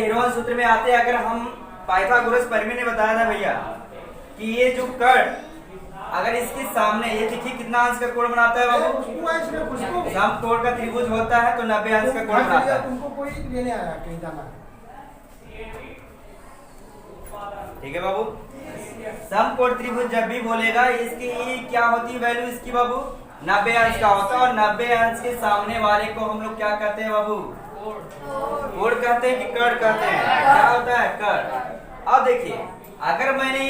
देखिए हेरोन सूत्र में आते अगर हम पाइथागोरस परिमेय ने बताया था भैया कि ये जो कर्ण अगर इसके सामने ये देखिए कितना अंश का कोण बनाता है बाबू, समकोण का त्रिभुज होता है तो 90 अंश का कोण बनाता है। तुमको कोई लेने आया कहीं जाना, ठीक है बाबू। समकोण त्रिभुज जब भी बोलेगा इसकी क्या होती है वैल्यू इसकी बाबू 90 अंश का होता है, और 90 अंश के सामने वाले को हम लोग क्या कहते हैं बाबू, कोण कहते हैं कि कर्ण कहते हैं, क्या होता है कर्ण। अब देखिए अगर मैंने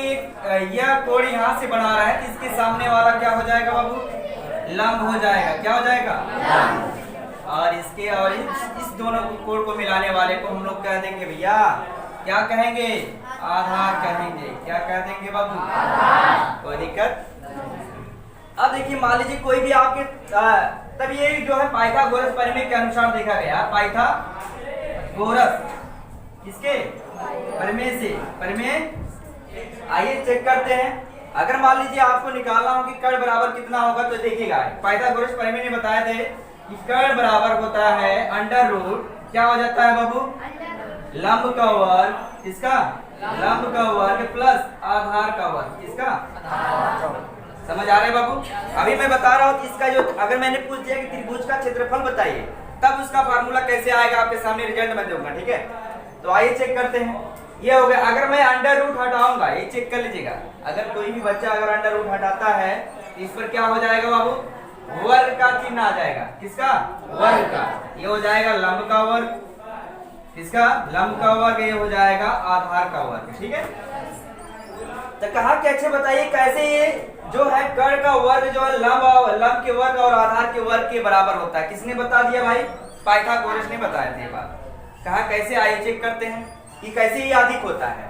यह कोण यहाँ से बना रहा है तो इसके सामने वाला क्या हो जाएगा बाबू, लंब हो जाएगा, क्या हो जाएगा लंब। और इसके और इस दोनों कोण को मिलाने वाले को हम लोग कह देंगे भैया, क्या कहेंगे, आधार कहेंगे। क्या कह देंगे बाबू, कोई दिक्कत। अब देखिए मान लीजिए कोई भी आपके तब ये जो है पाइथागोरस परिमेय के अनुसार देखा गया, पाइथागोरस किसके परिमेय से, परिमेय। आइए चेक करते हैं। अगर मान लीजिए आपको निकालना हो कि कर्ण बराबर कितना होगा तो देखिएगा पाइथागोरस परिमेय ने बताए थे कि कर्ण बराबर होता है अंडर रूट, क्या हो जाता है बाबू, लंब का वर्ग, किसका, लंब का वर्ग प्लस आधार का वर्ग, किसका, समझ आ रहा है बाबू। अभी मैं बता रहा हूँ इसका जो अगर मैंने पूछ दिया कि त्रिभुज का क्षेत्रफल बताइए तब उसका फार्मूला कैसे आएगा आपके सामने रिजल्ट में दूंगा, ठीक है। तो आइए चेक करते हैं। ये हो गया, अगर मैं अंडर रूट हटाऊंगा, ये चेक कर लीजिएगा, अगर कोई भी बच्चा अगर अंडर रूट हटाता है तो इस पर क्या हो जाएगा बाबू, वर्ग का चिन्ह आ जाएगा, किसका, वर्ग का। ये हो जाएगा लंब का वर्ग, किसका, लंब का वर्ग। ये हो जाएगा आधार का वर्ग, ठीक है। तो कहा कि अच्छे बताइए कैसे ये जो है कर्ण का वर्ग जो है लंब के वर्ग और आधार के वर्ग के बराबर होता है। किसने बता दिया भाई, पाइथागोरस ने बताया था ये बात। कहा कैसे, आइए चेक करते हैं कि कैसे ये अधिक होता है।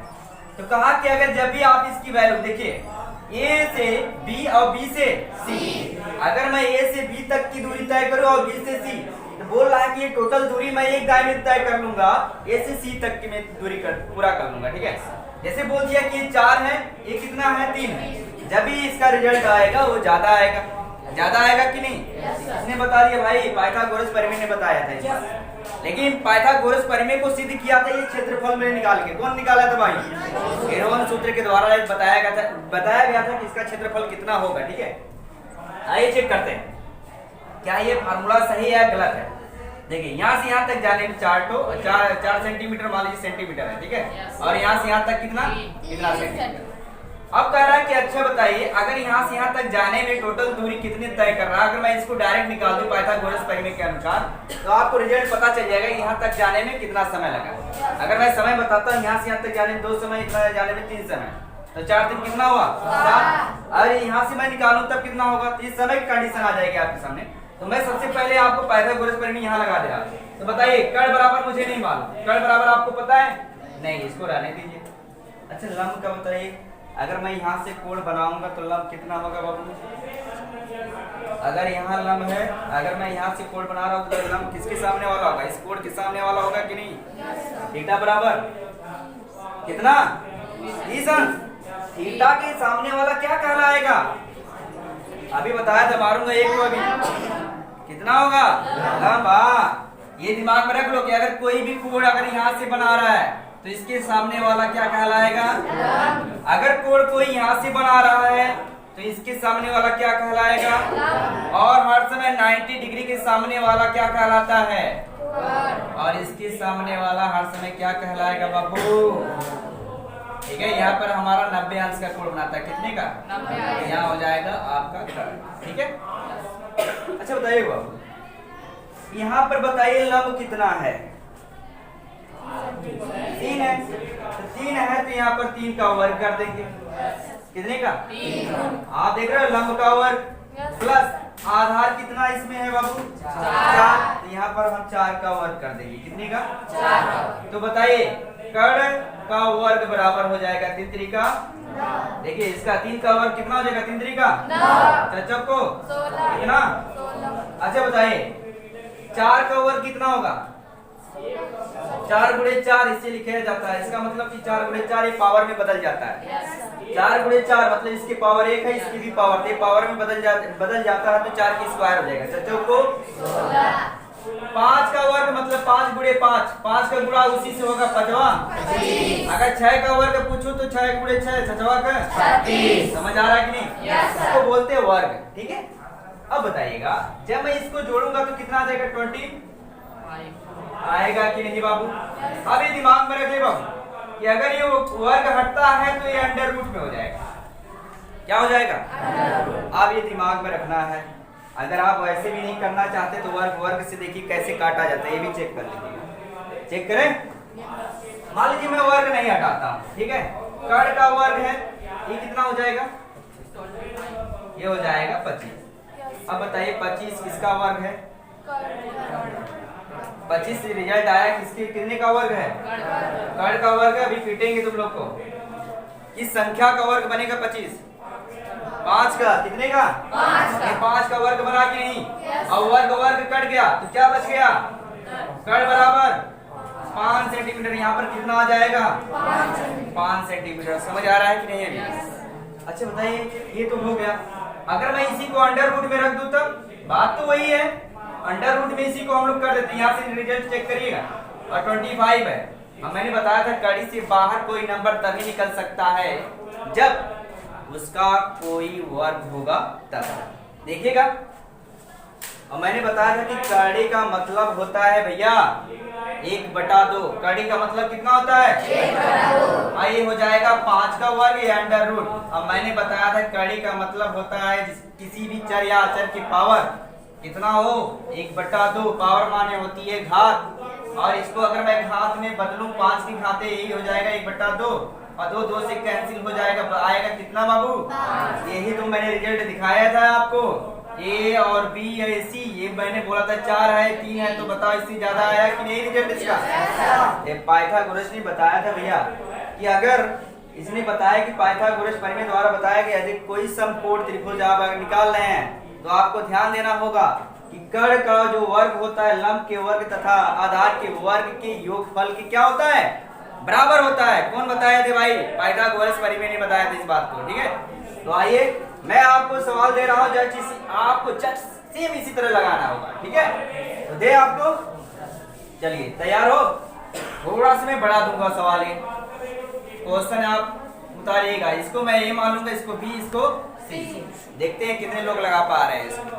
तो कहा कि अगर जब भी आप इसकी वैल्यू देखिए ए से बी और बी से सी, अगर मैं ए से बी तक की दूरी तय करूं और बी से सी, तो बोल रहा है कि ये टोटल दूरी मैं एक दाएं में तय कर लूंगा, ए से सी तक की मैं दूरी पूरा कर लूंगा, ठीक है। जैसे बोल दिया कि 4 है, ये कितना है 3 है, जब भी इसका रिजल्ट आएगा वो ज्यादा आएगा, ज्यादा आएगा कि नहीं, इसने बता दिया भाई, पाइथागोरस परिमेय ने बताया था। लेकिन पाइथागोरस परिमेय को सिद्ध किया था ये क्षेत्रफल में निकाल के, कौन निकाला था भाई, हेरोन सूत्र के द्वारा बताया गया था कि इसका क्षेत्रफल कितना होगा, ठीक है। आइए चेक करते हैं क्या ये फार्मूला सही है गलत है। देखिए यहाँ से यहाँ तक जाने में 4 सेंटीमीटर मान लीजिए सेंटीमीटर है, ठीक है, और यहाँ से यहाँ तक कितना सेंटीमीटर। अब कह रहा है कि अच्छा बताइए अगर यहाँ से यहाँ तक जाने में टोटल दूरी कितनी तय कर रहा है, अगर मैं इसको डायरेक्ट निकाल दूं पाइथागोरस परिमेय के अनुसार तो आपको रिजल्ट पता चल जाएगा यहाँ तक जाने में कितना समय लगा। अगर मैं समय बताता हूँ यहाँ से यहाँ तक जाने में 2 समय, इतना जाने में 3 समय, तो 4 दिन कितना हुआ 7। अगर यहाँ से मैं निकालूं तब कितना होगा, तो इस समय की कंडीशन आ जाएगी आपके सामने। तो मैं सबसे पहले आपको पाइथागोरस परिमेय यहाँ लगा दे रहा। तो बताइए कर्ण बराबर मुझे नहीं मालूम, कर्ण बराबर आपको पता है नहीं, इसको रहने दीजिए। अच्छा लंब का बताइए, अगर मैं यहाँ से कोण बनाऊंगा तो लंब कितना होगा बाबू, अगर यहाँ लंब है, अगर मैं यहाँ से कोण बना रहा हूँ तो लंब किसके सामने वाला होगा, इस कोण के सामने वाला होगा कि नहीं। थीटा बराबर कितना 30 अंश, थीटा के सामने वाला क्या कहलाएगा, अभी बताया था, मारूंगा एक को अभी, कितना होगा लंब। ये दिमाग में रख लो कि अगर कोई भी कोण अगर यहाँ से बना रहा है तो इसके सामने वाला क्या कहलाएगा, अगर कोण कोई यहाँ से बना रहा है तो इसके सामने वाला क्या कहलाएगा, और हर समय 90 डिग्री के सामने वाला क्या कहलाता है, और इसके सामने वाला हर समय क्या कहलाएगा बाबू, ठीक है। यहाँ पर हमारा 90 अंश का कोण बनाता है, कितने का, यहाँ हो जाएगा आपका कर्ण, ठीक है। अच्छा बताइए बाबू यहाँ पर बताइए लंब कितना है, 3 है, तो 3 है तो यहाँ पर 3 का वर्ग कर देंगे, कितने का, आप देख रहे हो लंब का वर्ग प्लस आधार कितना इसमें है बाबू 4, तो यहाँ पर हम 4 का वर्ग कर देंगे, कितने का 4। तो बताइए कर्ण का वर्ग बराबर हो जाएगा 3 त्रिका, देखिए इसका 3 का वर्ग कितना हो जाएगा, 3 त्रिका 9, को कितना, अच्छा बताइए 4 का वर्ग कितना होगा, 4 गुणे 4 इसे लिखा जाता है, इसका मतलब कि 4 गुणे 4 ये पावर में बदल जाता है, 4 गुणे 4 मतलब इसकी पावर 1 है, इसकी भी पावर, ये पावर में बदल जाता है तो 4 की स्क्वायर हो जाएगा, 4 को 5 का वर्ग मतलब 5 गुणे 5, 5 का गुणा उसी से होगा 5वां। अगर 6 का वर्ग पूछूं तो 6 गुणे 6 6वां का 36। समझ आ रहा है कि नहीं? इसको बोलते हैं वर्ग, ठीक है। अब बताइएगा जब मैं इसको जोड़ूंगा तो कितना आ जाएगा? 20 आएगा कि नहीं बाबू? अब ये दिमाग में रख ले बाबू कि अगर ये वर्ग हटता है तो ये अंडर रूट में हो जाएगा। क्या हो जाएगा? अब ये दिमाग में रखना है। अगर आप वैसे भी नहीं करना चाहते तो वर्ग वर्ग से देखिए कैसे काटा जाता है, ये भी चेक कर लीजिएगा। चेक करें। मान लीजिए मैं वर्ग नहीं हटाता हूँ, ठीक है। कर्ण का वर्ग है, ये कितना हो जाएगा? ये हो जाएगा 25। अब बताइए 25 किसका वर्ग है? 25 से रिजल्ट आया किसके कितने का वर्ग है? कर्ण का वर्ग है। अभी फिटेंगे तुम लोग को। इस संख्या का वर्ग बनेगा 25। 5 का कितने का? 5 का वर्ग बना कि नहीं? अब वर्ग वर्ग कट गया तो क्या बच गया? कर्ण बराबर 5 सेंटीमीटर। यहाँ पर कितना आ जाएगा? 5 सेंटीमीटर। समझ आ रहा है कि नहीं अभी? अच्छा बताइए, ये तो हो गया। अगर मैं इसी को अंडर रूट में रख दूं तब बात तो वही है। अंडर रूट में इसी को हम लोग कर देते हैं। यहाँ से रिजल्ट चेक करिएगा और 25 है। अब मैंने बताया था कड़ी से बाहर कोई नंबर तभी निकल सकता है जब उसका कोई वर्ग होगा तब। देखिएगा, और मैंने बताया था कि कड़ी का मतलब होता है भैया 1/2। कड़ी का मतलब कितना होता है? 1/2। ये हो जाएगा 5 का वर्ग या अंडर रूट। अब मैंने बताया था कड़ी का मतलब होता है किसी भी चर या अचर की पावर कितना हो? 1/2। पावर माने होती है घात, और इसको अगर मैं घात में बदलूं 5 की घाते यही हो जाएगा 1/2, और 2 से कैंसिल हो जाएगा। आएगा कितना बाबू? यही तो मैंने रिजल्ट दिखाया था आपको। ए और बी या सी, ये मैंने बोला था 4 है 3 है, तो बताओ इससे ज्यादा आया कि नहीं रिजल्ट इसका? ये पाइथागोरस ने बताया था भैया कि अगर इसने बताया कि पाइथागोरस प्रमेय द्वारा बताया कि यदि कोई समकोण त्रिभुज आप अगर निकाल रहे हैं तो आपको ध्यान देना होगा कि कर्ण का जो वर्ग होता है लंब के वर्ग तथा आधार के वर्ग के योगफल के क्या होता है? बराबर होता है। कौन बताया थे भाई? पाइथागोरस प्रमेय ने बताया था इस बात को, ठीक है। तो आइए मैं आपको सवाल दे रहा हूं, जस्ट आपको जस्ट सेम इसी तरह लगाना होगा, ठीक है। तो दे आपको, चलिए तैयार हो? थोड़ा सा मैं बढ़ा दूंगा सवाल। ये क्वेश्चन आप उतारिएगा, इसको मैं ए मानूंगा, इसको बी, इसको सी। देखते हैं कितने लोग लगा पा रहे हैं इसको।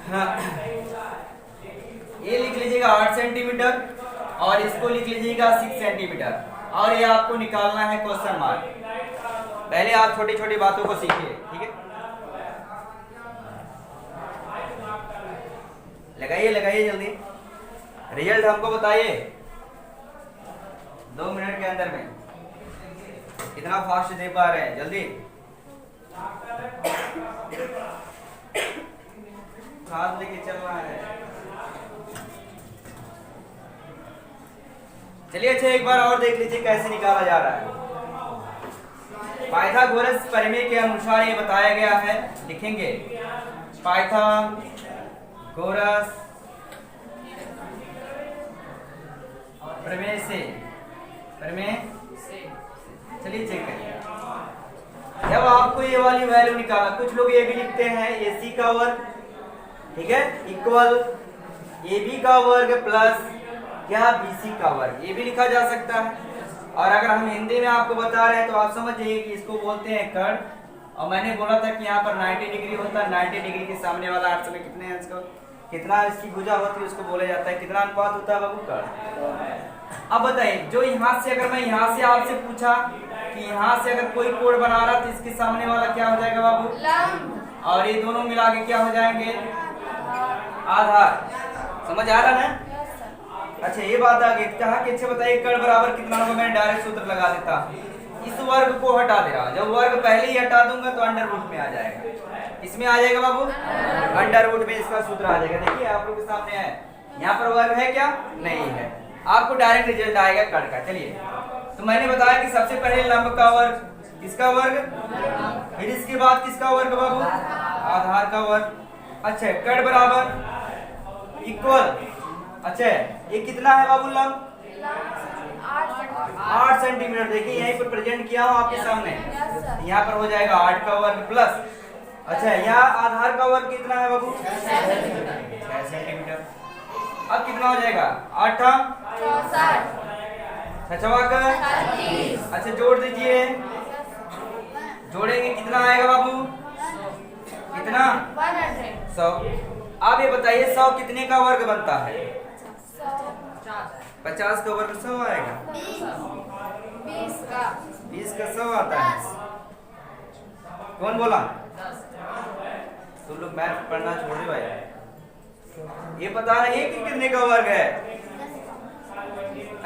हाँ। ये लिख लीजिएगा 8 सेंटीमीटर और इसको लिख लीजिएगा 6 सेंटीमीटर, और ये आपको निकालना है क्वेश्चन मार्क। पहले आप छोटी छोटी बातों को सीखिए, ठीक है। लगाइए लगाइए जल्दी, रिजल्ट हमको बताइए 2 मिनट के अंदर में। कितना फास्ट दे पा रहे हैं? जल्दी हाथ लेके चलना है। चलिए अच्छा एक बार और देख लीजिए कैसे निकाला जा रहा है। पाइथागोरस प्रमेय के अनुसार ये बताया गया है, लिखेंगे पाइथागोरस प्रमेय से, प्रमेय चलिए चेक करिए। जब आपको ये वाली वैल्यू निकाला, कुछ लोग ये भी लिखते हैं AC का वर्ग, ठीक है, इक्वल AB का वर्ग प्लस क्या BC का वर्ग, ये भी लिखा जा सकता है। और अगर हम हिंदी में आपको बता रहे हैं तो आप समझ जाइए कि इसको बोलते हैं कर्ण। और मैंने बोला था कि यहाँ पर 90 डिग्री होता है, 90 डिग्री के सामने वाला अर्थ में कितने हैं इसको, कितना इसकी भुजा होती है उसको बोला जाता है, कितना अनुपात होता है बाबू? कर्ण। अब बताइए, जो यहाँ से अगर मैं यहाँ से आपसे पूछा कि यहाँ से अगर कोई कोण बना रहा तो इसके सामने वाला क्या हो जाएगा बाबू? लंब। और ये दोनों मिला के क्या हो जाएंगे? आधार। समझ आ रहा है? अच्छा ये बात आ गई, कहा कि अच्छा बताइए कर्ण बराबर कितना होगा? मैंने डायरेक्ट सूत्र लगा देता, इस वर्ग को हटा दे रहा। जब वर्ग पहले ही हटा दूंगा तो अंडर रूट में आ जाएगा। इसमें आ जाएगा बाबू अंडर रूट में, इसका सूत्र आ जाएगा। देखिए आप लोग के सामने है, यहाँ पर वर्ग है क्या? नहीं है। आपको डायरेक्ट रिजल्ट आएगा कर्ण का। चलिए तो मैंने बताया कि सबसे पहले लंब का वर्ग, किसका वर्ग? फिर इसके बाद किसका वर्ग बाबू? आधार का वर्ग। अच्छा कर्ण बराबर इक्वल, अच्छा ये कितना है बाबू लंब? 8 सेंटीमीटर। देखिए यहीं पर प्रेजेंट किया हूं आपके सामने। यहाँ पर हो जाएगा 8 का वर्ग प्लस अच्छा, यहाँ आधार का वर्ग कितना है बाबू? 6 सेंटीमीटर। अब कितना हो जाएगा? 8 छछवा का। अच्छा, जोड़ दीजिए। जोड़ेंगे कितना आएगा बाबू? कितना? 100। आप ये बताइए 100 कितने का वर्ग बनता है? 50 का वर्ग 100 आएगा। 20 का 100 आता है। कौन बोला? तुम लोग मैथ पढ़ना छोड़े भाई। ये पता नहीं कि कितने का वर्ग है?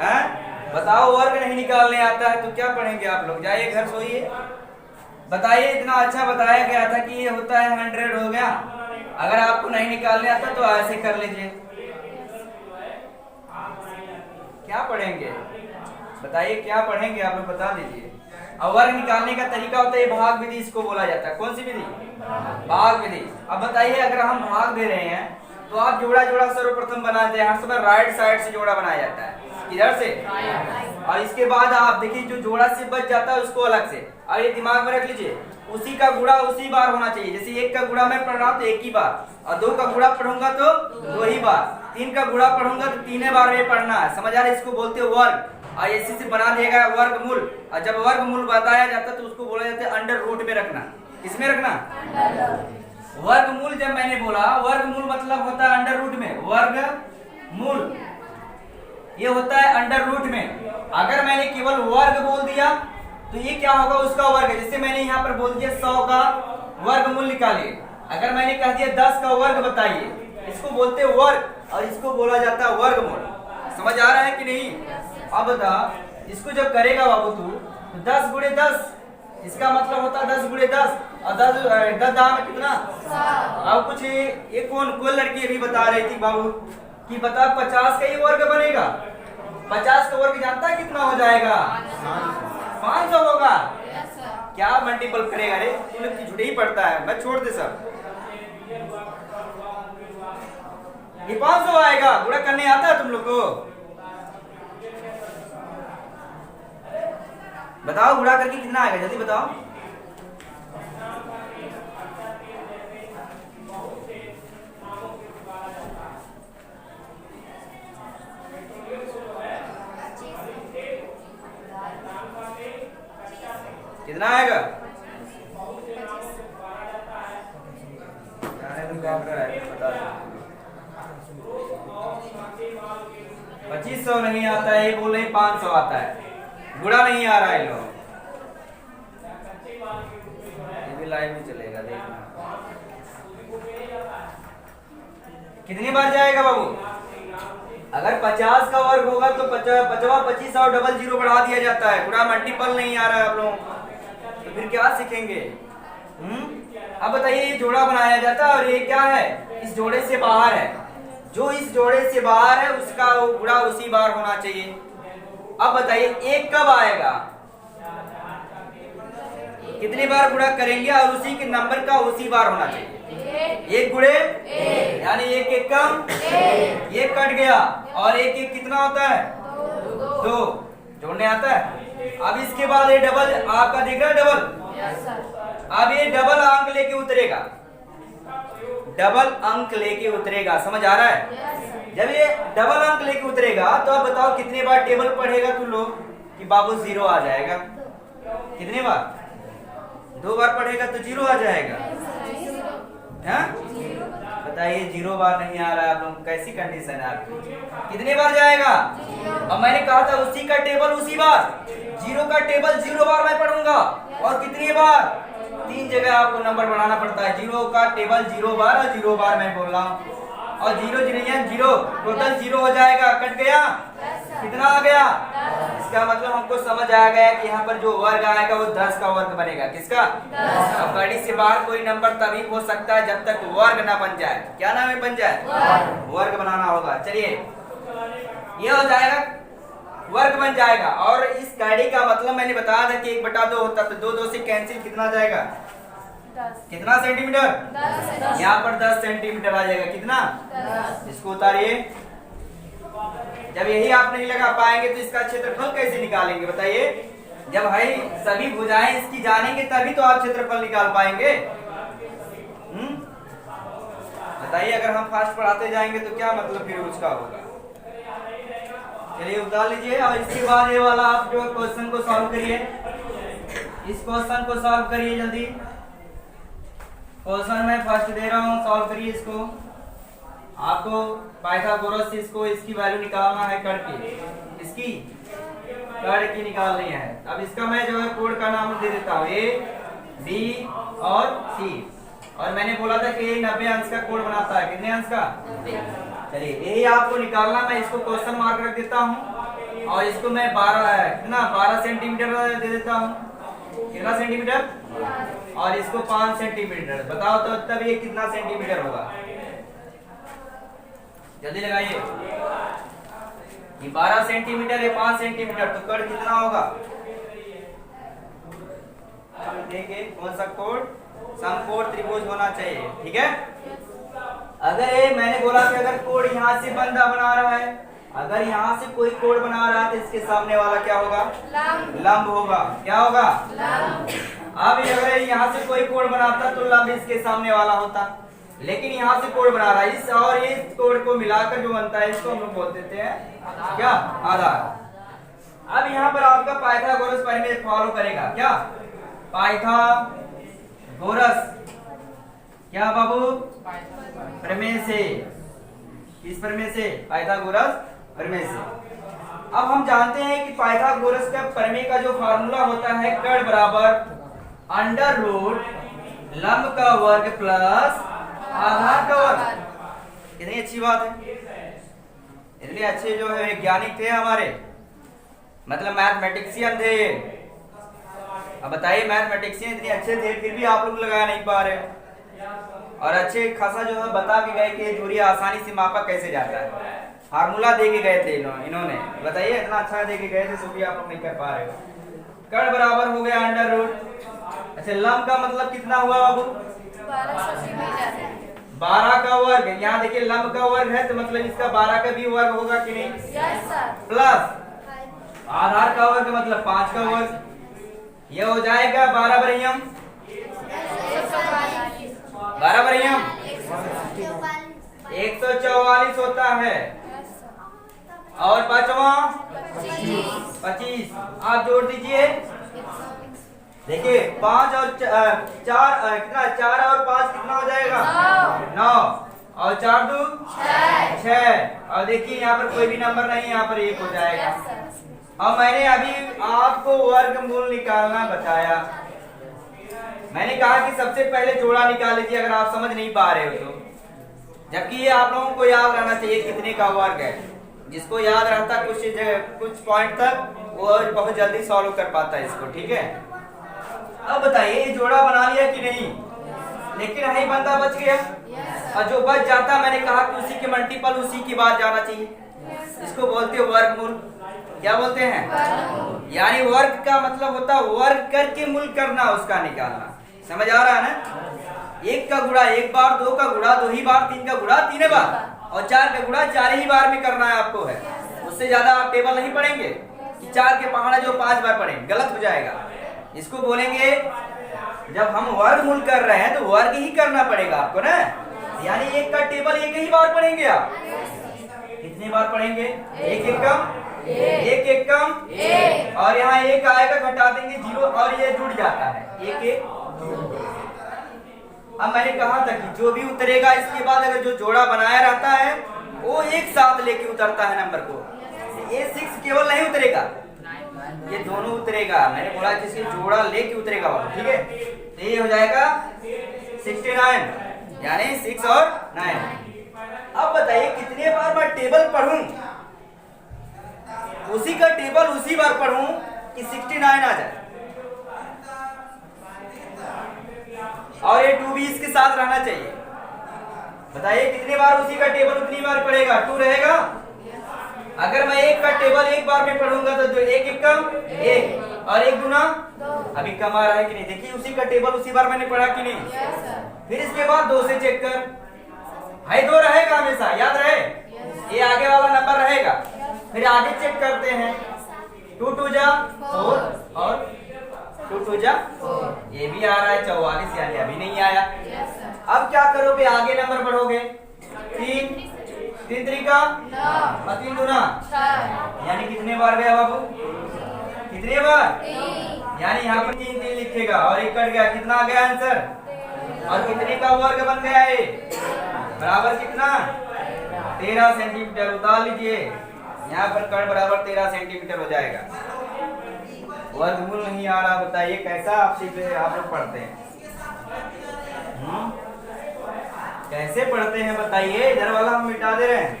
हैं? बताओ, वर्ग नहीं निकालने आता है तो क्या पढ़ेंगे आप लोग? जाइए घर सोइए। बताइए, इतना अच्छा बताया गया था कि ये होता है 100 हो गया। अगर आपको नहीं निकालने आता तो ऐसे कर लीजिए। क्या पढ़ेंगे? बताइए क्या पढ़ेंगे आप लोग, बता दीजिए। अब वर्ग निकालने का तरीका होता है भाग विधि, इसको बोला जाता है। कौन सी विधि? भाग विधि। अब बताइए, अगर हम भाग दे रहे हैं तो आप जोड़ा जोड़ा सर्वप्रथम बनाते हैं। हर समय राइट साइड से जोड़ा बनाया जाता है। इधर से, और इसके बाद आप देखिए जो जोड़ा से बच जाता है उसको अलग से। और ये दिमाग में रख लीजिए, उसी का गुणा उसी बार होना चाहिए। जैसे 1 का गुणा मैं पढ़ रहा हूँ तो 1 ही बार, और 2 का गुणा पढ़ूंगा तो 2 ही बार, 3 का गुणा पढ़ूंगा तो 3 बार में पढ़ना है। समझ आ रहा है? इसको बोलते हैं वर्ग। और इसी से बना देगा वर्गमूल। और जब वर्गमूल बताया जाता है तो उसको बोला जाता है अंडर रूट में रखना। किसमें रखना? वर्गमूल। जब मैंने बोला वर्गमूल मतलब होता है अंडर रूट में। वर्गमूल ये होता है अंडर रूट में। अगर मैंने केवल वर्ग बोल दिया तो ये क्या होगा? उसका वर्ग। जैसे मैंने यहाँ पर बोल दिया 100 का वर्गमूल निकालिए। अगर मैंने कह दिया 10 का वर्ग बताइए, इसको बोलते हैं वर्ग, और इसको बोला जाता है वर्गमूल। समझ आ रहा है कि नहीं? अब बता, इसको जब करेगा बाबू तू तो 10 गुणे 10, इसका मतलब होता है 10 गुणे 10, और 10 दाम में कितना? अब कुछ ये कोई लड़की अभी बता रही थी बाबू कि बता 50 का ही वर्ग बनेगा। 50 का वर्ग जानता है कितना हो जाएगा? 500 होगा। क्या मल्टीपल करेगा रे? तू लोग झूठे ही पड़ता है। मैं छोड़ दे सब। ये 500 आएगा। गुणा करने आता है तुम लोग को? बताओ, गुणा करके कितना आएगा? जल्दी बताओ। कितना आएगा? 2500 नहीं आता है। ये बोल रहे 500 आता है। गुणा नहीं आ रहा है लोग। ये भी लाइव में चलेगा, देखना। कितनी बार जाएगा बाबू? अगर 50 का वर्ग होगा तो 50 25 और डबल जीरो बढ़ा दिया जाता है। गुणा मल्टीपल नहीं आ रहा है आप लोगों को, तो फिर क्या सीखेंगे? अब बताइए, ये जोड़ा बनाया जाता है और ये क्या है? इस जोड़े से बाहर है। जो इस जोड़े से बाहर है उसका गुणा उसी बार होना चाहिए। अब बताइए 1 कब आएगा? कितनी बार गुणा करेंगे और उसी के नंबर का उसी बार होना चाहिए। 1 गुणे यानी 1 1 कम 1 कट गया, और 1 1 कितना होता है? 2। जोड़ने आता है। अब इसके बाद ये डबल आपका दिख रहा है, डबल। अब ये डबल अंक लेके उतरेगा। डबल अंक लेके उतरेगा। समझ आ रहा है? जब ये डबल अंक लेके उतरेगा तो अब बताओ कितने बार टेबल पढ़ेगा तू लोग कि बाबू 0 आ जाएगा? कितने बार? 2 बार पढ़ेगा तो 0 आ जाएगा। हैं? बताइए, 0 बार नहीं आ रहा है आप लोग, कैसी कंडीशन है आपकी? कितने बार जाएगा? अब मैंने कहा था उसी का टेबल उसी बार। 0 का टेबल 0 बार मैं पढ़ूंगा। और कितनी बार? 3 जगह आपको नंबर बढ़ाना पड़ता है। 0 का टेबल 0 बार और 0 बार मैं बोल रहा हूँ। और 0 0 टोटल 0 हो जाएगा। कट गया? कितना आ गया? इसका मतलब हमको समझ आ गया कि यहाँ पर जो वर्ग आएगा वो 10 का वर्ग बनेगा। किसका? अब कड़ी से बाहर कोई नंबर तभी हो सकता है जब तक वर्ग ना बन जाए। क्या नाम है? बन जाए, वर्ग बनाना होगा। चलिए, ये हो जाएगा, वर्ग बन जाएगा। और इस कड़ी का मतलब मैंने बताया था कि 1/2 होता, तो 2 2 से कैंसिल कितना जाएगा? कितना सेंटीमीटर? यहाँ पर 10 सेंटीमीटर आ जाएगा। कितना? इसको उतारिए। जब यही आप नहीं लगा पाएंगे तो इसका क्षेत्रफल कैसे निकालेंगे? बताइए। जब भाई सभी भुजाएं इसकी जानेंगे तभी तो आप क्षेत्रफल निकाल पाएंगे। बताइए, अगर हम फास्ट पढ़ाते जाएंगे तो क्या मतलब फिर उसका होगा। चलिए उतार लीजिए और इसके बाद ये वाला आप जो क्वेश्चन को सॉल्व करिए। इस क्वेश्चन को सॉल्व करिए जल्दी। क्वेश्चन मैं फर्स्ट दे रहा हूँ, सॉल्व करिए इसको। आपको पाइथागोरस से इसको इसकी वैल्यू निकालना है, कड़ की, इसकी कड़ की निकालनी है। अब इसका मैं जो है कोड का नाम दे देता हूँ A, B और C। और मैंने बोला था कि 90 अंश का कोड बनाता है। कितने अंश का? चलिए यही आपको निकालना। मैं इसको क्वेश्चन मार्क रख देता हूँ और इसको मैं 12 सेंटीमीटर दे देता हूँ। कितना सेंटीमीटर? और इसको 5 सेंटीमीटर। बताओ तो तब ये कितना सेंटीमीटर होगा? जल्दी लगाइए। ये 12 सेंटीमीटर है, 5 सेंटीमीटर, तो कड़ कितना होगा? देखिए कौन सा कोड? समकोण त्रिभुज होना चाहिए, ठीक है। अगर ये मैंने बोला कि अगर कोड यहाँ से बंदा बना रहा है, अगर यहाँ से कोई कोड बना रहा है तो इसके सामने वाला क्या होगा? लंब होगा। क्या होगा? अब अगर यहाँ से कोई कोड बनाता तो लंब इसके सामने वाला होता, लेकिन यहाँ से कोड बना रहा है, इस और इस कोड को मिलाकर जो बनता है इसको हम लोग बोल देते हैं क्या? आधार। अब यहाँ पर आपका पाइथागोरस प्रमेय फॉलो करेगा। क्या? पाइथागोरस क्या बाबू? प्रमेय से। किस प्रमेय से? पाइथागोरस प्रमेय से। अब हम जानते हैं कि पाइथागोरस का प्रमेय का जो फार्मूला होता है, कड़ बराबर अंडर रूट लंब का वर्ग प्लस आधार का वर्ग। कितनी अच्छी बात है। इतने अच्छे जो है वैज्ञानिक थे हमारे, मतलब मैथमेटिशियन थे। अब बताइए, मैथमेटिशियन इतने अच्छे थे फिर भी आप लोग लगा नहीं पा रहे। और अच्छे खासा जो है बता के गए कि दूरी आसानी से मापा कैसे जाता है। फार्मूला दे के गए थे इन्होंने। बताइए, इतना अच्छा दे के गए थे तो भी आप लोग नहीं कर पा रहे हो। कड़ बराबर हो गया अंडर रूट। अच्छा, लंब का मतलब कितना हुआ बाबू? 12 का वर्ग। यहाँ देखिए लंब का वर्ग है तो मतलब इसका 12 का भी वर्ग होगा कि नहीं? प्लस आधार का वर्ग मतलब 5 का वर्ग। ये हो जाएगा 12 बरियम 144 होता है। और पांचवा 25। आप जोड़ दीजिए। देखिए 5 और 4 कितना? 4 और 5 कितना हो जाएगा? 9। और 4 2 6। और देखिए यहाँ पर कोई भी नंबर नहीं, यहाँ पर 1 हो जाएगा। अब मैंने अभी आपको वर्गमूल निकालना बताया। मैंने कहा कि सबसे पहले जोड़ा निकाल लीजिए अगर आप समझ नहीं पा रहे हो तो। जबकि ये आप लोगों को याद रहना चाहिए कितने का वर्ग है। जिसको याद रहता कुछ पॉइंट तक, वो बहुत जल्दी सॉल्व कर पाता है इसको, ठीक है। अब बताइए, ये जोड़ा बना लिया कि नहीं? लेकिन यही बंदा बच गया। और जो बच जाता, मैंने कहा कि उसी के मल्टीपल उसी की बात जाना चाहिए। इसको बोलते हैं वर्गमूल। क्या बोलते हैं? यानी वर्ग का मतलब होता है वर्ग करके मूल करना, उसका निकालना। समझ आ रहा है ना? 1 का गुणा 1 बार, 2 का गुणा 2 ही बार, 3 का गुणा 3 बार, और 4 का गुणा 4 ही बार में करना है आपको है। उससे ज्यादा आप टेबल नहीं पढ़ेंगे कि 4 के पहाड़ा जो 5 बार पढ़ेंगे, गलत हो जाएगा। इसको बोलेंगे जब हम वर्गमूल कर रहे हैं तो वर्ग ही करना पड़ेगा आपको ना। यानी 1 का टेबल 1 ही बार पढ़ेंगे आप। कितनी बार पढ़ेंगे? 1 1 कम 1 1 कम, और यहाँ 1 आएगा, घटा देंगे 0 और ये जुड़ जाता है 1 1 2। अब मैंने कहा था कि जो भी उतरेगा इसके बाद अगर जो जोड़ा बनाया रहता है वो एक साथ लेके उतरता है नंबर को। ये 6 केवल नहीं उतरेगा, ये दोनों उतरेगा। मैंने बोला कि इसके जोड़ा लेके उतरेगा, ठीक है। तो ये हो जाएगा 69, यानी 6 और 9। अब बताइए कितने बार मैं टेबल पढ़ूं, उसी का टेबल उसी बार पढ़ूं कि 69 आ जाए। और ये 2 भी इसके साथ रहना चाहिए। बताइए कितनी बार उसी का टेबल उतनी बार पढ़ेगा? 2 रहेगा। अगर मैं 1 का टेबल 1 बार में पढ़ूंगा तो 1 1 कम 1 और 1 गुना 2। अभी कम आ रहा है कि नहीं? देखिए उसी का टेबल उसी बार मैंने पढ़ा कि नहीं? फिर इसके बाद 2 से चेक कर, हाई 2 रहेगा हमेशा, याद रहे। ये आगे वाला नंबर रहेगा। फिर आगे चेक करते हैं, 2 2 जा 4 और 2 2 जा 4। ये भी आ रहा है 44, यानी अभी नहीं आया। अब क्या करोगे, आगे नंबर बढ़ोगे। 3 3 तरीका 9 और 3 दूना, 6 यानी कितने बार गया बाबू, कितने बार, 3 यानी यहाँ पर 3 3 लिखेगा और एक कट गया, कितना आ गया आंसर, और कितने का वर्ग बन गया है, बराबर कितना 13 सेंटीमीटर। उतार लीजिए, यहाँ पर कण बराबर 13 सेंटीमीटर हो जाएगा। वर्गमूल नहीं आ रहा, बताइए कैसा आप लोग पढ़ते हैं, कैसे पढ़ते हैं बताइए। इधर वाला हम मिटा दे रहे हैं,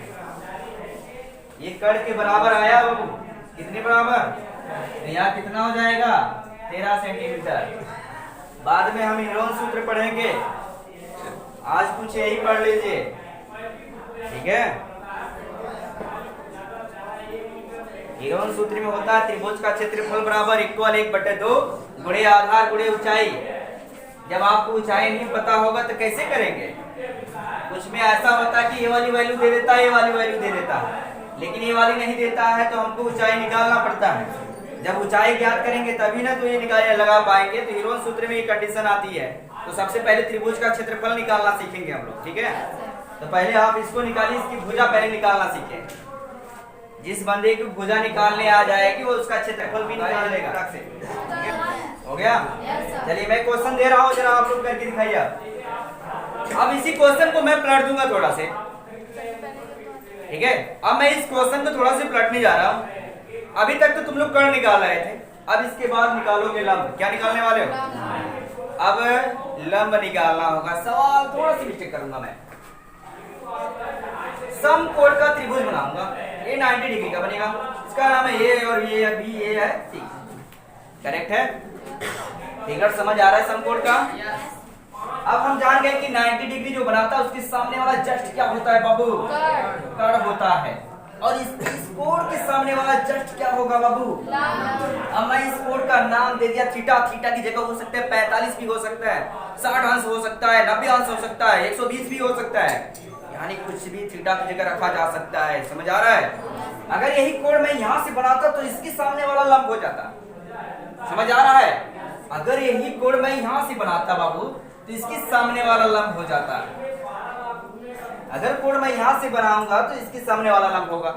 ये कण के बराबर आया बाबू, कितने बराबर, तो यहाँ कितना हो जाएगा 13 सेंटीमीटर। बाद में हम हेरोन सूत्र पढ़ेंगे, आज कुछ यही पढ़ लीजिए, ठीक है। हेरोन सूत्र में होता है त्रिभुज का क्षेत्रफल बराबर इक्वल 1/2 गुणे आधार गुणे ऊंचाई। जब आपको ऊंचाई नहीं पता होगा तो कैसे करेंगे, कुछ में ऐसा होता है कि ये वाली वैल्यू दे देता है, ये वाली वैल्यू दे देता है, लेकिन ये वाली नहीं देता है तो हमको ऊंचाई निकालना पड़ता है। जब ऊंचाई ज्ञात करेंगे तभी ना तो ये निकाल लगा पाएंगे। तो हेरोन सूत्र में ये कंडीशन आती है। तो सबसे पहले त्रिभुज का क्षेत्रफल निकालना सीखेंगे हम लोग, ठीक है। तो पहले आप इसको निकालिए, इसकी भुजा पहले निकालना सीखें। जिस बंदे की भुजा निकालने आ जाएगी वो उसका क्षेत्रफल भी निकाल लेगा। हो गया, चलिए मैं क्वेश्चन दे रहा हूँ, जरा आप लोग करके दिखाइए। अब इसी क्वेश्चन को मैं पलट दूंगा थोड़ा से, ठीक है। अब मैं इस क्वेश्चन को थोड़ा से पलटने जा रहा हूँ। अभी तक तो तुम लोग कर्ण निकाल रहे थे, अब इसके बाद निकालोगे लंब। क्या निकालने वाले हो, अब लंब निकालना होगा। सवाल थोड़ा सी मिस्टेक करूंगा मैं, समकोण का त्रिभुज बनाऊंगा। ये 90 डिग्री का बनेगा, इसका नाम है ए और ये बी, ये है सी, करेक्ट है। फिगर समझ आ रहा है समकोण का। अब हम जान गए कि 90 डिग्री जो बनाता है उसके सामने वाला जस्ट क्या होता है बाबू, कर्ण होता है। और इस कोण के सामने वाला जस्ट क्या होगा बाबू, अब मैं इस कोण का नाम दे दिया थीटा। थीटा की जगह हो सकता है 45 भी हो सकता है, 60 अंश हो सकता है, 90 अंश हो सकता है, 120 भी हो सकता है, यानी कुछ भी थीटा की जगह रखा जा सकता है। समझ आ रहा है। अगर यही कोण मैं यहाँ से बनाता तो इसके सामने वाला लंब हो जाता। समझ आ रहा है। अगर यही कोण मैं यहाँ से बनाता बाबू तो इसके सामने वाला लंब हो जाता। अगर कोण मैं यहाँ से बनाऊंगा तो इसके सामने वाला लंब होगा,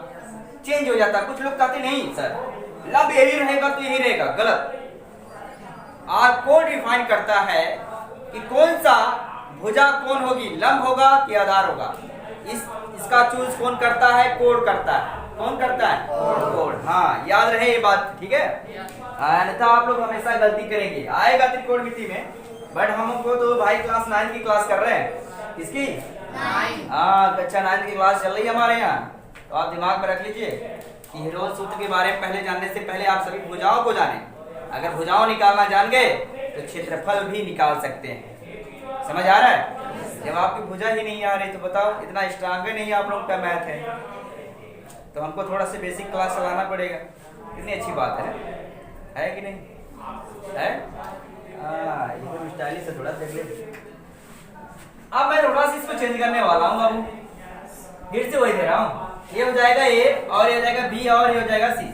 चेंज हो जाता। कुछ लोग कहते नहीं सर लंब यही रहेगा तो यही रहेगा, गलत। आज कोण डिफाइन करता है कि कौन सा भुजा कौन होगी, लंब होगा कि आधार होगा। इसका चूज कौन करता है, कोण करता है। कौन करता है, कोण। हाँ, याद रहे ये बात, ठीक है। अन्यथा आप लोग हमेशा गलती करेंगे। आएगा त्रिकोणमिति में, बट हमको तो भाई क्लास 9 की क्लास कर रहे हैं। किसकी, हाँ, कक्षा 9 की क्लास चल रही है हमारे यहाँ। तो आप दिमाग में रख लीजिए कि हेरोन सूत्र के बारे में पहले जानने से पहले आप सभी भुजाओं को जाने। अगर भुजाओं निकालना जान गए तो क्षेत्रफल भी निकाल सकते हैं। समझ आ रहा है। जब आपकी भुजा ही नहीं आ रही तो बताओ, इतना स्ट्रांग नहीं आप लोगों का मैथ है, तो हमको थोड़ा सा बेसिक क्लास चलाना पड़ेगा। कितनी अच्छी बात है कि नहीं है। ये स्टाइलिश है, थोड़ा देख ले। अब मैं थोड़ा सा इसको चेंज करने वाला हूँ बाबू, फिर से वही दे रहा हूँ। ये हो जाएगा ए और ये हो जाएगा बी और ये हो जाएगा सी,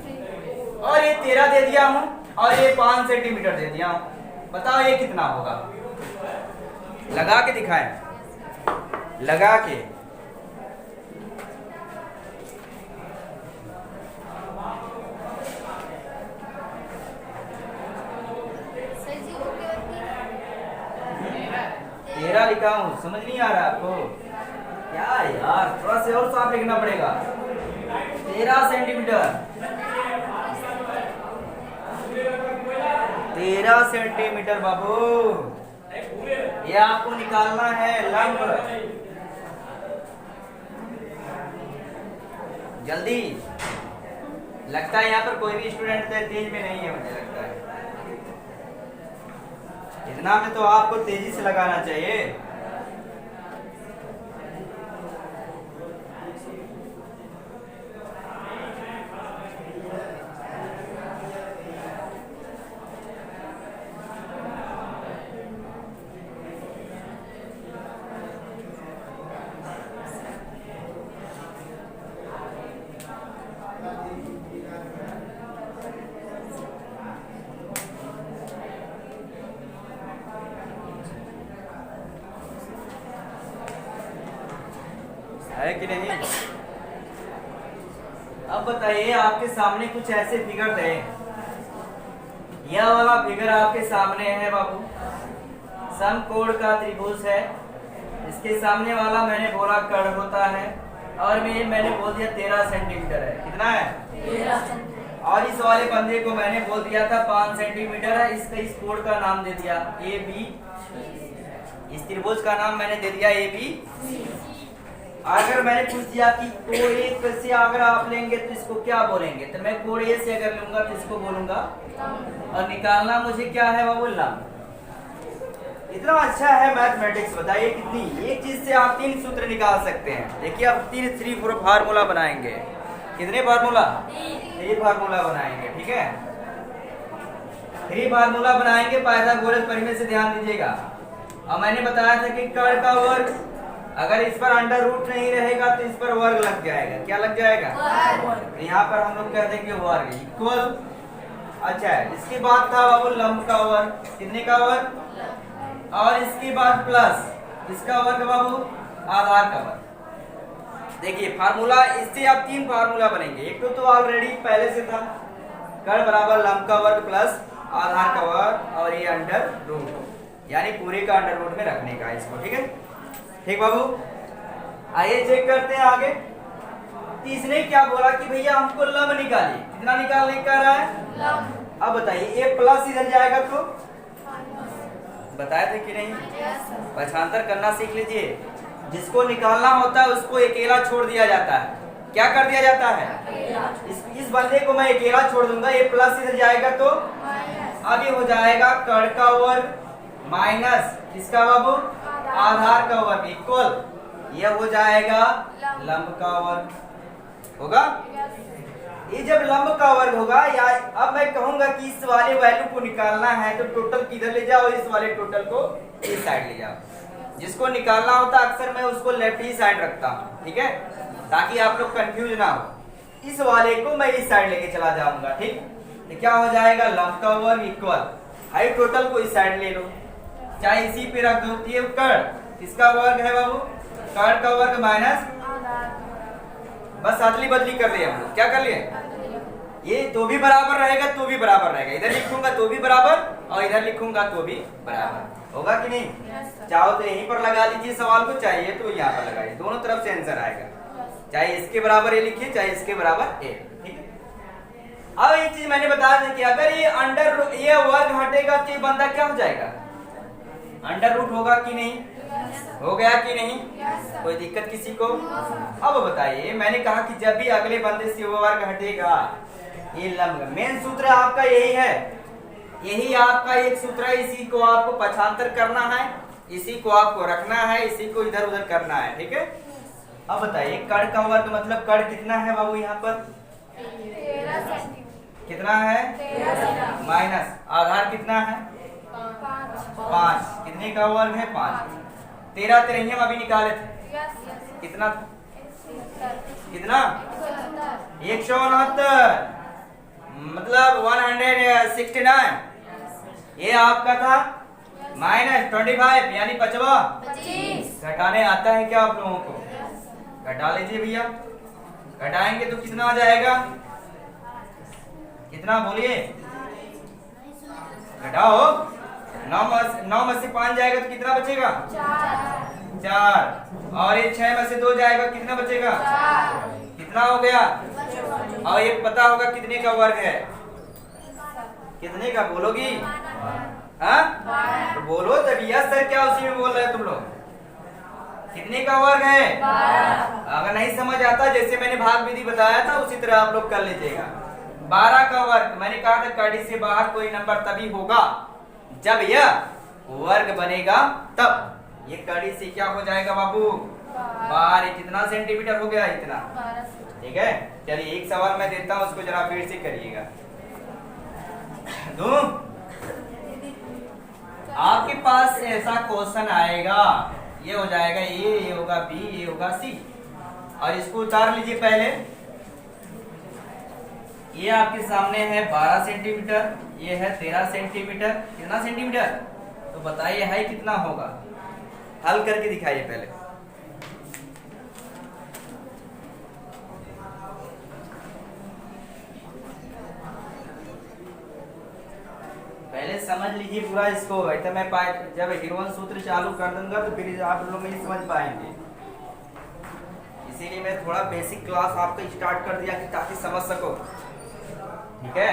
और ये 13 दे दिया हूँ और ये 5 सेंटीमीटर दे दिया हूँ। बताओ ये कितना होगा, लगा के दिखाएं, लगा के। तेरा लिखा हूँ, समझ नहीं आ रहा आपको क्या यार, थोड़ा से और साफ लिखना पड़ेगा। 13 सेंटीमीटर, 13 सेंटीमीटर बाबू, ये आपको निकालना है लंब। जल्दी, लगता है यहाँ पर कोई भी स्टूडेंट तेज में नहीं है, मुझे लगता है। इतना में तो आपको तेजी से लगाना चाहिए। कि नहीं? अब बताइए, आपके सामने कुछ ऐसे फिगर थे। यह वाला फिगर आपके सामने है बाबू, समकोण का त्रिभुज है। इसके सामने वाला मैंने बोला कर्ण होता है, और मैंने बोल दिया 13 सेंटीमीटर है। कितना है? 13 और इस वाले बंदे को मैंने बोल दिया था 5 सेंटीमीटर है। इस कोण का नाम दे दिया ए बी। इस त्रिभुज का नाम मैंने दे दिया ए बी। अगर मैंने पूछ दिया कि कोण ए से अगर आप लेंगे तो इसको क्या बोलेंगे, तो मैं कोण ए से अगर लूंगा तो इसको बोलूंगा, और निकालना मुझे क्या है बाबू? लंब। इतना अच्छा है मैथमेटिक्स, बताइए कितनी एक चीज से आप 3 सूत्र निकाल सकते हैं। देखिए अब 3 फार्मूला बनाएंगे। कितने फार्मूला? 3 फार्मूला बनाएंगे। ठीक है, 3 फार्मूला बनाएंगे पाइथागोरस परिमेय से, ध्यान दीजिएगा। और मैंने बताया था कि कर्ण का वर्ग, अगर इस पर अंडर रूट नहीं रहेगा तो इस पर वर्ग लग जाएगा। क्या लग जाएगा? तो यहाँ पर हम लोग कहते हैं कि वर्ग इक्वल। अच्छा है, इसके बाद था बाबू लंब का वर्ग। कितने का वर्ग? और इसके बाद प्लस इसका वर्ग बाबू, आधार का वर्ग। देखिए फार्मूला, इससे आप 3 फार्मूला बनेंगे। एक तो ऑलरेडी पहले से था, कर्ण बराबर लंब का वर्ग प्लस आधार का वर्ग, और ये अंडर रूट, यानी पूरे का अंडर रूट में रखने का इसको। ठीक है, ठीक बाबू। आइए चेक करते हैं आगे। तीसरे क्या बोला कि भैया हमको लंब निकालिए। कितना निकालने का रहा है? लंब। अब बताइए, ये प्लस इधर जाएगा तो बताए थे कि नहीं? पक्षांतर करना सीख लीजिए। जिसको निकालना होता है उसको अकेला छोड़ दिया जाता है। क्या कर दिया जाता है? इस बंदे को मैं अकेला छोड़ दूंगा। ये प्लस इधर जाएगा तो अब ये हो जाएगा कर्ण का वर्ग माइनस किसका बाबू? आधार का वर्ग इक्वल, यह हो जाएगा लंब का वर्ग। होगा? ये जब लंब का वर्ग होगा, या अब मैं कहूंगा कि इस वाले वैल्यू को निकालना है तो टोटल किधर ले जाओ? इस वाले टोटल को इस साइड ले जाओ। जिसको निकालना होता अक्सर मैं उसको लेफ्ट ही साइड रखता हूँ। ठीक है, ताकि आप लोग कंफ्यूज ना हो। इस वाले को मैं इस साइड लेके चला जाऊंगा। ठीक, तो क्या हो जाएगा? लंब का वर्ग इक्वल, हाई टोटल को इस साइड ले लो, चाहे इसी पे रख दो। ये कर्ण किसका वर्ग है बाबू? कर्ण का वर्ग माइनस, बस अदली बदली कर लिए हम लोग। क्या कर लिए? ये तो भी बराबर रहेगा, तो भी बराबर रहेगा। इधर लिखूंगा तो भी बराबर, और इधर लिखूंगा तो भी बराबर। होगा कि नहीं? चाहो तो यहीं पर लगा लीजिए सवाल को, चाहिए तो यहाँ पर लगाइए, दोनों तरफ से आंसर आएगा। चाहे इसके बराबर ये लिखिए, चाहे इसके बराबर ए। ठीक है, अब एक चीज मैंने बता दी कि अगर ये वर्ग हटेगा तो ये बंदा क्या हो जाएगा? अंडर रूट होगा कि नहीं? हो गया कि नहीं? कोई दिक्कत किसी को? अब बताइए, मैंने कहा कि जब भी अगले बंदे से वो वर्ग हटेगा, ये लंब। मेन सूत्र आपका यही है, यही आपका एक सूत्र है। इसी को आपको पक्षांतर करना है, इसी को आपको रखना है, इसी को इधर उधर करना है। ठीक है, अब बताइए कर्ण का वर्ग मतलब कर्ण कितना है बाबू? यहाँ पर 13 सेंटीमीटर। कितना है? 13 माइनस आधार कितना है? 5। कितने का वर्ग है? 5। 13 13 हम अभी निकाले थे। कितना? कितना? 169, मतलब 169। ये आपका था माइनस 25, यानी 25। घटाने आता है क्या आप लोगों को? घटा लीजिए भैया। घटाएंगे तो कितना आ जाएगा? कितना बोलिए? घटाओ। 9 में से 5 जाएगा तो कितना बचेगा? 4। और ये 6 में से 2 जाएगा, कितना बचेगा? 4। कितना हो गया? और ये पता होगा कितने का वर्ग है? कितने का बोलोगी? हाँ तो बोलो तभी। यस सर क्या उसी में बोल रहे हैं तुम लोग? कितने का वर्ग है? 12। अगर नहीं समझ आता, जैसे मैंने भाग विधि बताया था उसी तरह आप लोग कर लीजिएगा। 12 का वर्ग, मैंने कहा था कड़ी से बाहर कोई नंबर तभी होगा जब यह वर्ग बनेगा, तब ये कड़ी से क्या हो जाएगा बाबू? 12। कितना सेंटीमीटर हो गया? इतना। ठीक है, चलिए एक सवाल मैं देता हूँ, उसको जरा फिर से करिएगा। आपके पास ऐसा क्वेश्चन आएगा, ये हो जाएगा ए, ये होगा बी, ये होगा सी, और इसको उतार लीजिए पहले। ये आपके सामने है 12 सेंटीमीटर, ये है 13 सेंटीमीटर। कितना सेंटीमीटर? तो बताइए हाई कितना होगा? हल करके दिखाइए पहले। पहले समझ लीजिए पूरा इसको, ऐसा मैं जब हिरोन सूत्र चालू कर दूंगा तो फिर आप लोग नहीं समझ पाएंगे। इसीलिए मैं थोड़ा बेसिक क्लास आपको स्टार्ट कर दिया कि ताकि समझ सको। ठीक है।